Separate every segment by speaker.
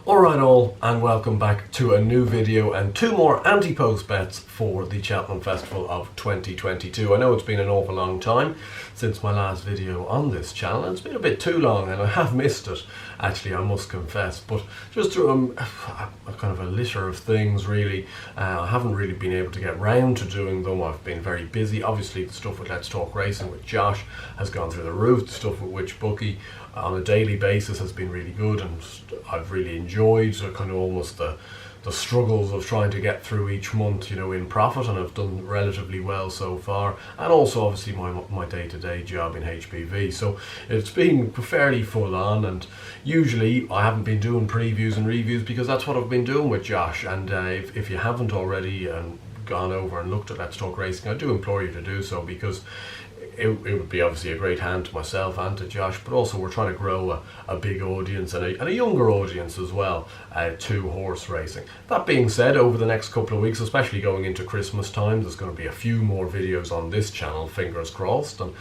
Speaker 1: Alright all, and welcome back to a new video and two more Ante-Post bets for the Cheltenham Festival of 2022. I know it's been an awful long time since my last video on this channel, and it's been a bit too long and I have missed it, actually, I must confess, but just through a kind of a litter of things really. I haven't really been able to get round to doing them. I've been very busy. Obviously the stuff with Let's Talk Racing with Josh has gone through the roof. The stuff with Which Bookie on a daily basis has been really good, and I've really enjoyed kind of almost the struggles of trying to get through each month, you know, in profit, and I've done relatively well so far, and also obviously my day-to-day job in HPV, so it's been fairly full on. And usually I haven't been doing previews and reviews because that's what I've been doing with Josh, and if you haven't already gone over and looked at Let's Talk Racing, I do implore you to do so, because it would be obviously a great hand to myself and to Josh, but also we're trying to grow a big audience and a younger audience as well to horse racing. That being said, over the next couple of weeks, especially going into Christmas time, there's going to be a few more videos on this channel, fingers crossed, and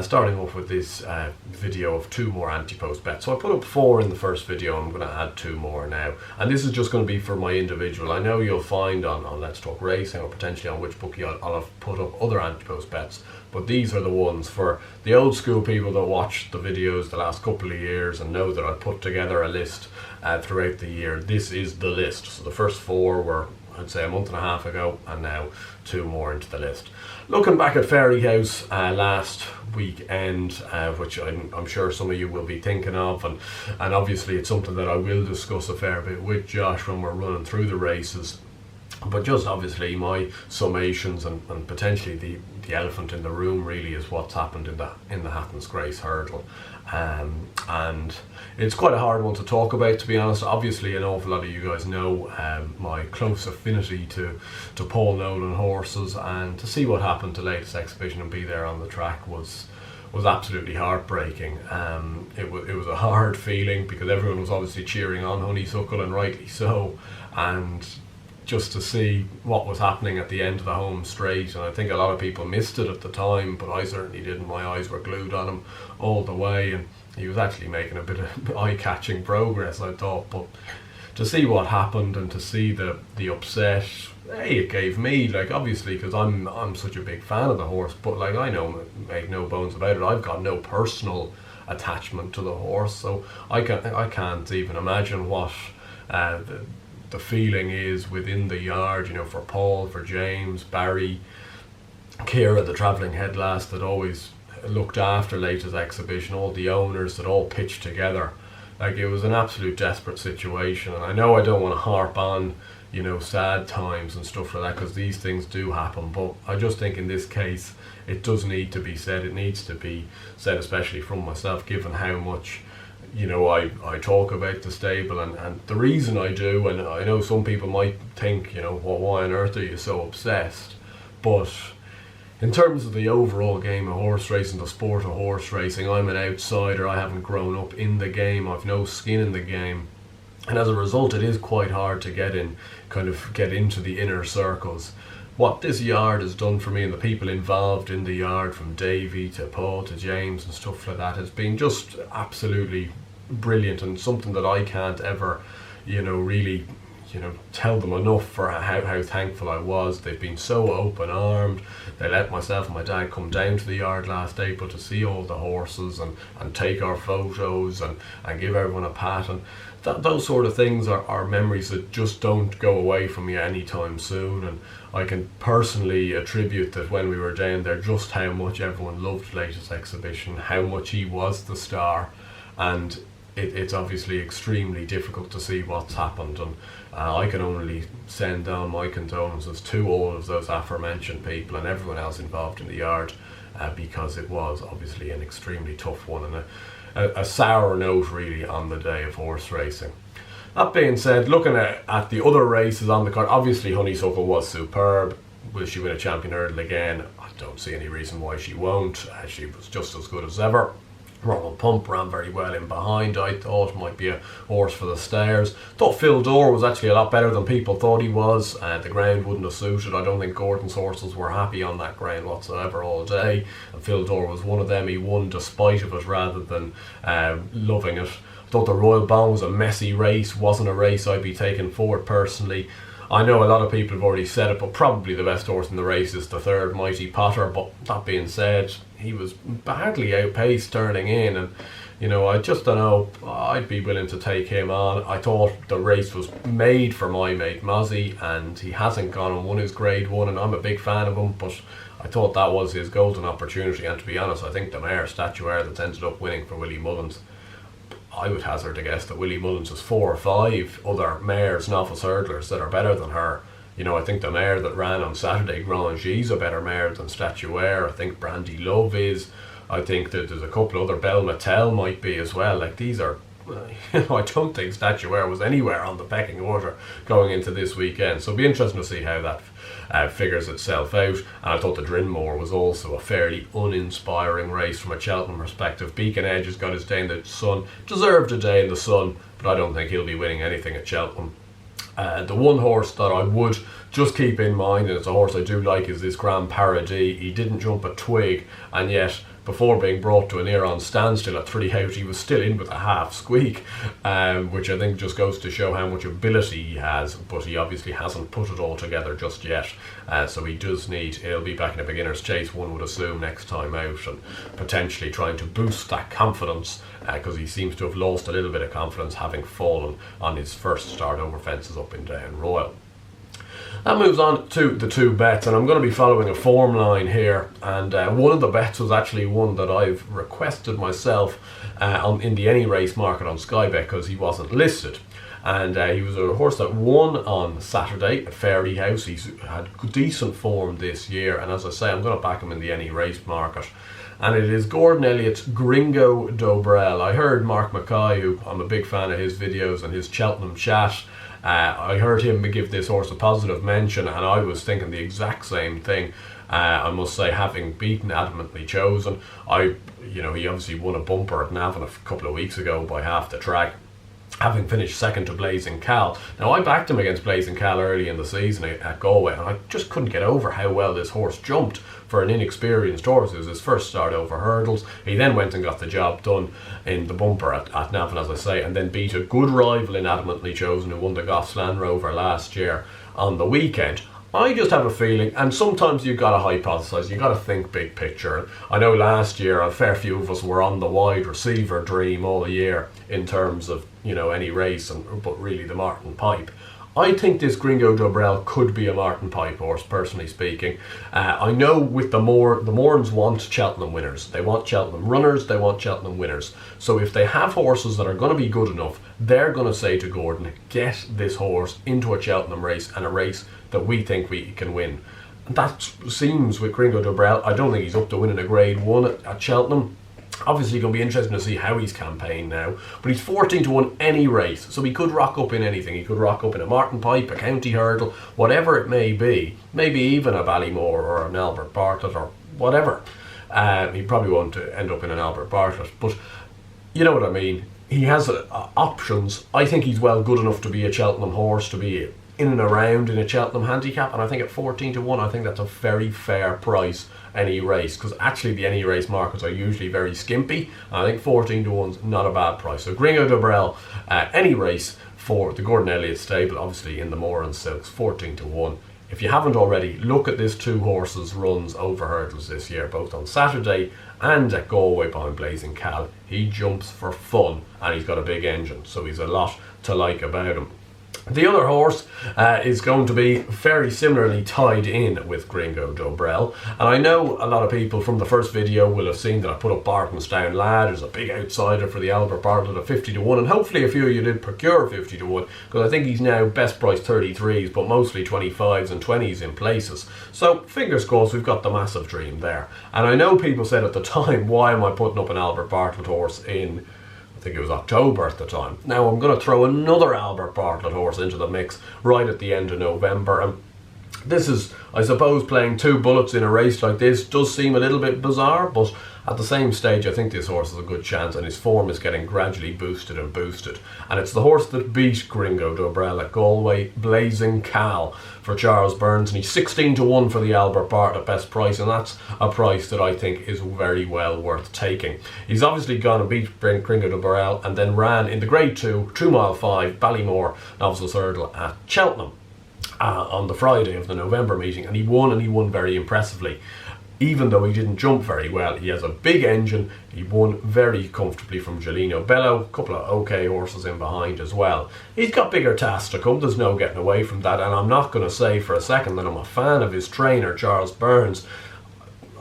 Speaker 1: starting off with this video of two more Ante-Post bets. So I put up 4 in the first video, I'm going to add 2 more now, and this is just going to be for my individual. I know you'll find on Let's Talk Racing or potentially on Which Bookie I'll have put up other Ante-Post bets, but these are the ones for the old school people that watched the videos the last couple of years and know that I put together a list throughout the year. This is the list. So the first 4 were, I'd say, a month and a half ago, and now 2 more into the list. Looking back at Fairyhouse last weekend, which I'm sure some of you will be thinking of, and obviously it's something that I will discuss a fair bit with Josh when we're running through the races. But just obviously my summations and potentially the elephant in the room really is what's happened in the Hatton's Grace hurdle, and it's quite a hard one to talk about, to be honest. Obviously an awful lot of you guys know my close affinity to Paul Nolan horses, and to see what happened to latest exhibition and be there on the track was absolutely heartbreaking. It was a hard feeling because everyone was obviously cheering on Honeysuckle, and rightly so, and just to see what was happening at the end of the home straight, and I think a lot of people missed it at the time, but I certainly didn't. My eyes were glued on him all the way, and he was actually making a bit of eye-catching progress, I thought. But to see what happened and to see the upset, it gave me, like, obviously, because I'm such a big fan of the horse, but like, I know, make no bones about it, I've got no personal attachment to the horse, so I can't even imagine what the feeling is within the yard, you know, for Paul, for James, Barry, Ciara, the travelling head lass that always looked after latest exhibition, all the owners that all pitched together. Like, it was an absolute desperate situation, and I know I don't want to harp on, you know, sad times and stuff like that, because these things do happen, but I just think in this case it does need to be said. It needs to be said, especially from myself, given how much, you know, I talk about the stable, and the reason I do, and I know some people might think, you know, well, why on earth are you so obsessed? But in terms of the overall game of horse racing, the sport of horse racing, I'm an outsider. I haven't grown up in the game, I've no skin in the game, and as a result it is quite hard to get into the inner circles. What this yard has done for me, and the people involved in the yard, from Davey to Paul to James and stuff like that, has been just absolutely brilliant, and something that I can't ever, you know, really, you know, tell them enough for how thankful I was. They've been so open-armed. They let myself and my dad come down to the yard last April to see all the horses and take our photos and give everyone a pat, and those sort of things are memories that just don't go away from me anytime soon. And I can personally attribute that when we were down there, just how much everyone loved latest exhibition, how much he was the star, and it's obviously extremely difficult to see what's happened, and I can only send down my condolences to all of those aforementioned people and everyone else involved in the yard, because it was obviously an extremely tough one and a sour note really on the day of horse racing. That being said, looking at the other races on the card, obviously Honeysuckle was superb. Will she win a champion hurdle again? I don't see any reason why she won't. She was just as good as ever. Ronald Pump ran very well in behind. I thought might be a horse for the stairs. Thought Phil Dore was actually a lot better than people thought he was. The ground wouldn't have suited. I don't think Gordon's horses were happy on that ground whatsoever all day, and Phil Dore was one of them. He won despite of it rather than loving it. Thought the Royal Bond was a messy race, wasn't a race I'd be taking forward personally. I know a lot of people have already said it, but probably the best horse in the race is the third, Mighty Potter. But that being said, he was badly outpaced turning in, and I just don't know, I'd be willing to take him on. I thought the race was made for my mate Mozzie, and he hasn't gone and won his grade 1, and I'm a big fan of him, but I thought that was his golden opportunity. And to be honest, I think the mare Statuaire that's ended up winning for Willie Mullins, I would hazard a guess that Willie Mullins has 4 or 5 other mares, novice hurdlers, that are better than her. I think the mare that ran on Saturday, Grandgy's a better mare than Statuaire. I think Brandy Love is. I think that there's a couple other, Belle Mattel might be as well. Like, these are, I don't think Statuaire was anywhere on the pecking order going into this weekend. So it'll be interesting to see how that figures itself out. And I thought the Drinmore was also a fairly uninspiring race from a Cheltenham perspective. Beacon Edge has got his day in the sun, deserved a day in the sun, but I don't think he'll be winning anything at Cheltenham. The one horse that I would just keep in mind, and it's a horse I do like, is this Grand Paradis. He didn't jump a twig, and yet before being brought to a near-on standstill at 3 out, he was still in with a half squeak, which I think just goes to show how much ability he has, but he obviously hasn't put it all together just yet. So he does he'll be back in a beginner's chase, one would assume, next time out, and potentially trying to boost that confidence, because he seems to have lost a little bit of confidence having fallen on his first start over fences up in Down Royal. That moves on to the 2 bets, and I'm going to be following a form line here, and one of the bets was actually one that I've requested myself in the Any Race market on SkyBet, because he wasn't listed. And he was a horse that won on Saturday at Fairyhouse. He's had decent form this year, and as I say, I'm going to back him in the Any Race market. And it is Gordon Elliott's Gringo Dobrel. I heard Mark Mackay, who I'm a big fan of his videos and his Cheltenham chat, I heard him give this horse a positive mention, and I was thinking the exact same thing. I must say, having beaten Adamantly Chosen, he obviously won a bumper at Navan a couple of weeks ago by half the track, having finished second to Blazing Khal. Now, I backed him against Blazing Khal early in the season at Galway, and I just couldn't get over how well this horse jumped for an inexperienced horse. It was his first start over hurdles. He then went and got the job done in the bumper at Navan, as I say, and then beat a good rival in Adamantly Chosen, who won the Goffs Land Rover last year on the weekend. I just have a feeling, and sometimes you've got to hypothesize, you've got to think big picture. I know last year a fair few of us were on the wide receiver dream all year in terms of, Any Race, but really the Martin Pipe. I think this Gringo Dobrel could be a Martin Pipe horse, personally speaking. I know with the Morans want Cheltenham winners. They want Cheltenham runners, they want Cheltenham winners. So if they have horses that are going to be good enough, they're going to say to Gordon, get this horse into a Cheltenham race, and a race that we think we can win. And that seems with Gringo Dobrel. I don't think he's up to winning a grade 1 at Cheltenham. Obviously going to be interesting to see how he's campaigned now, but he's 14 to 1 any race, so he could rock up in anything. He could rock up in a Martin Pipe, a county hurdle, whatever it may be, maybe even a Ballymore or an Albert Bartlett or whatever. He probably won't end up in an Albert Bartlett, but you know what I mean. He has options. I think he's well good enough to be a Cheltenham horse, to be in and around in a Cheltenham handicap, and I think at 14 to 1, I think that's a very fair price Any Race, because actually the Any Race markets are usually very skimpy, and I think 14 to 1's not a bad price. So Gringo Dobrel, Any Race for the Gordon Elliott stable, obviously in the Moor and Silks, 14 to 1. If you haven't already, look at this 2 horses runs over hurdles this year, both on Saturday and at Galway behind Blazing Khal. He jumps for fun, and he's got a big engine, so he's a lot to like about him. The other horse is going to be very similarly tied in with Gringo Dobrel, and I know a lot of people from the first video will have seen that I put up Bardenstown Lad as a big outsider for the Albert Bartlett at 50 to 1, and hopefully a few of you did procure 50 to 1, because I think he's now best price 33s, but mostly 25s and 20s in places. So fingers crossed, we've got the massive dream there. And I know people said at the time, why am I putting up an Albert Bartlett horse in, I think it was October at the time. Now I'm going to throw another Albert Bartlett horse into the mix right at the end of November, and This is, I suppose, playing two bullets in a race like this does seem a little bit bizarre, but at the same stage I think this horse has a good chance, and his form is getting gradually boosted. And it's the horse that beat Gringo Dobrell at Galway, Blazing Khal, for Charles Burns, and he's 16-1 for the Albert Bartlett best price, and that's a price that I think is very well worth taking. He's obviously gone and beat Gringo Dobrell and then ran in the Grade 2, 2 mile 5, Ballymore, Novices Hurdle at Cheltenham on the Friday of the November meeting, and he won very impressively. Even though he didn't jump very well, he has a big engine. He won very comfortably from Gino Bello, a couple of okay horses in behind as well. He's got bigger tasks to come, there's no getting away from that, and I'm not going to say for a second that I'm a fan of his trainer, Charles Burns.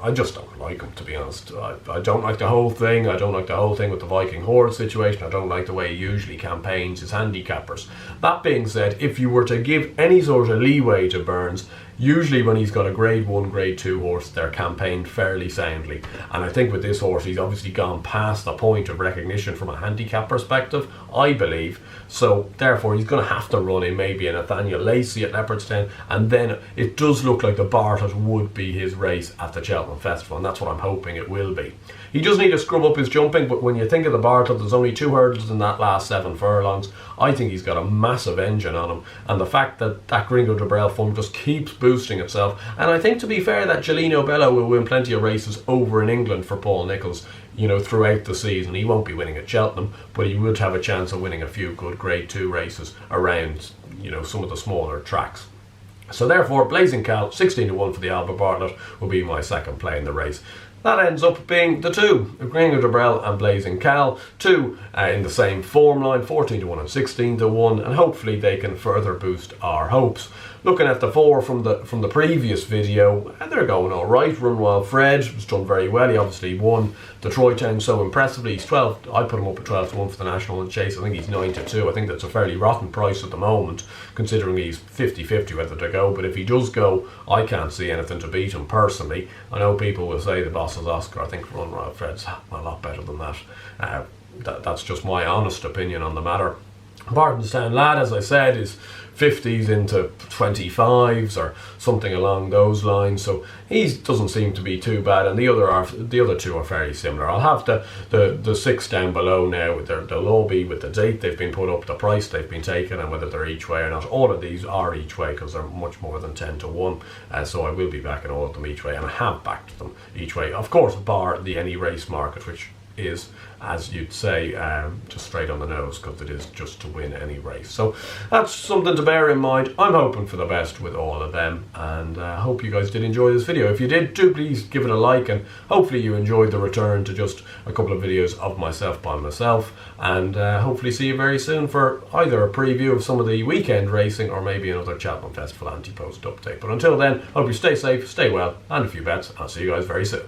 Speaker 1: I just don't like him, to be honest. I don't like the whole thing. I don't like the whole thing with the Viking Horde situation. I don't like the way he usually campaigns his handicappers. That being said, if you were to give any sort of leeway to Burns, usually when he's got a Grade 1, Grade 2 horse, they're campaigned fairly soundly. And I think with this horse, he's obviously gone past the point of recognition from a handicap perspective, I believe. So therefore, he's going to have to run in maybe a Nathaniel Lacey at Leopardstown, and then it does look like the Bartlett would be his race at the Cheltenham Festival, and that's what I'm hoping it will be. He does need to scrub up his jumping, but when you think of the Bartlett, there's only 2 hurdles in that last 7 furlongs. I think he's got a massive engine on him, and the fact that Gringo Dobrell form just keeps boosting itself, and I think, to be fair, that Gino Bello will win plenty of races over in England for Paul Nicholls, you know, throughout the season. He won't be winning at Cheltenham, but he would have a chance of winning a few good Grade 2 races around, you know, some of the smaller tracks. So therefore, Blazing Khal, 16-1 for the Albert Bartlett, will be my second play in the race. That ends up being the two, Gringo Dobrell and Blazing Khal, two in the same form line, 14-1 and 16-1, and hopefully they can further boost our hopes. Looking at the 4 from the previous video, they're going all right. Runwild Fred has done very well. He obviously won the Troy Town so impressively. He's 12. I put him up at 12-1 for the National and Chase. I think he's 9-2. I think that's a fairly rotten price at the moment, considering he's 50-50 whether to go. But if he does go, I can't see anything to beat him personally. I know people will say the boss is Oscar. I think Runwild Fred's a lot better than that. That's just my honest opinion on the matter. Bardenstown Lad, as I said, is 50s into 25s or something along those lines, so he doesn't seem to be too bad, and the other two are very similar. I'll have the 6 down below now. They'll all be with the date they've been put up, the price they've been taken, and whether they're each way or not. All of these are each way because they're much more than 10-1, so I will be backing all of them each way, and I have backed them each way, of course, bar the any race market, which is, as you'd say, just straight on the nose, because it is just to win any race. So that's something to bear in mind. I'm hoping for the best with all of them, and I hope you guys did enjoy this video. If you did, do please give it a like, and hopefully you enjoyed the return to just a couple of videos of myself by myself, and hopefully see you very soon for either a preview of some of the weekend racing or maybe another Cheltenham Festival Ante-Post update. But until then, hope you stay safe, stay well, and a few bets. I'll see you guys very soon.